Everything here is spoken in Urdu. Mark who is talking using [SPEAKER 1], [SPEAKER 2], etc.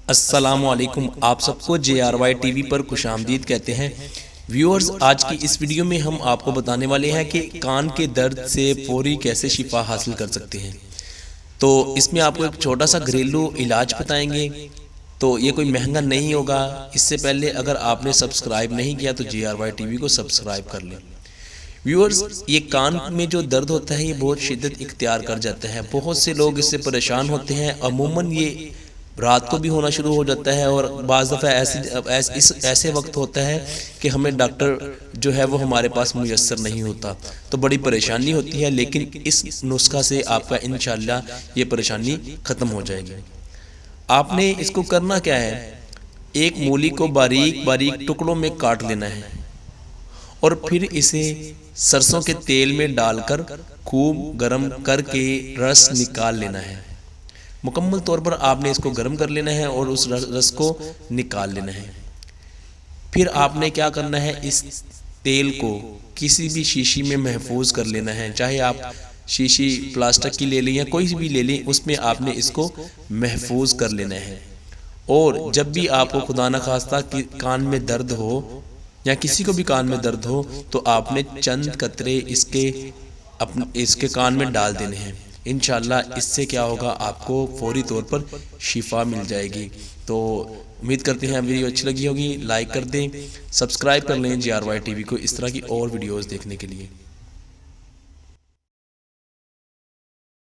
[SPEAKER 1] السلام علیکم، آپ سب کو JRY ٹی وی پر خوش آمدید کہتے ہیں۔ ویورز، آج کی اس ویڈیو میں ہم آپ کو بتانے والے ہیں کہ کان کے درد سے فوری کیسے شفا حاصل کر سکتے ہیں۔ تو اس میں آپ کو ایک چھوٹا سا گھریلو علاج بتائیں گے، تو یہ کوئی مہنگا نہیں ہوگا۔ اس سے پہلے اگر آپ نے سبسکرائب نہیں کیا تو JRY ٹی وی کو سبسکرائب کر لیں۔ ویورز، یہ کان میں جو درد ہوتا ہے یہ بہت شدت اختیار کر جاتا ہے۔ بہت سے لوگ اس سے پریشان ہوتے ہیں۔ عموماً یہ رات کو بھی ہونا شروع ہو جاتا ہے، اور بعض دفعہ ایسے وقت ہوتا ہے کہ ہمیں ڈاکٹر جو ہے وہ ہمارے پاس میسر نہیں ہوتا، تو بڑی پریشانی ہوتی ہے۔ لیکن اس نسخہ سے آپ کا انشاءاللہ یہ پریشانی ختم ہو جائے گی۔ آپ نے اس کو کرنا کیا ہے، ایک مولی کو باریک باریک ٹکڑوں میں کاٹ لینا ہے، اور پھر اسے سرسوں کے تیل میں ڈال کر خوب گرم کر کے رس نکال لینا ہے۔ مکمل طور پر آپ نے اس کو گرم کر لینا ہے اور اس رس کو نکال لینا ہے۔ پھر آپ نے کیا کرنا ہے، اس تیل کو کسی بھی شیشی میں محفوظ کر لینا ہے، چاہے آپ شیشی پلاسٹک کی لے لیں یا کوئی بھی لے لیں، اس میں آپ نے اس کو محفوظ کر لینا ہے۔ اور جب بھی آپ کو خدا نخواستہ کان میں درد ہو یا کسی کو بھی کان میں درد ہو تو آپ نے چند قطرے اس کے کان میں ڈال دینے ہیں۔ انشاءاللہ اس سے کیا ہوگا، آپ کو فوری طور پر شفا مل جائے گی۔ تو امید کرتے ہیں ویڈیو اچھی لگی ہوگی، لائک کر دیں، سبسکرائب کر لیں JRY ٹی وی کو اس طرح کی اور ویڈیوز دیکھنے کے لیے۔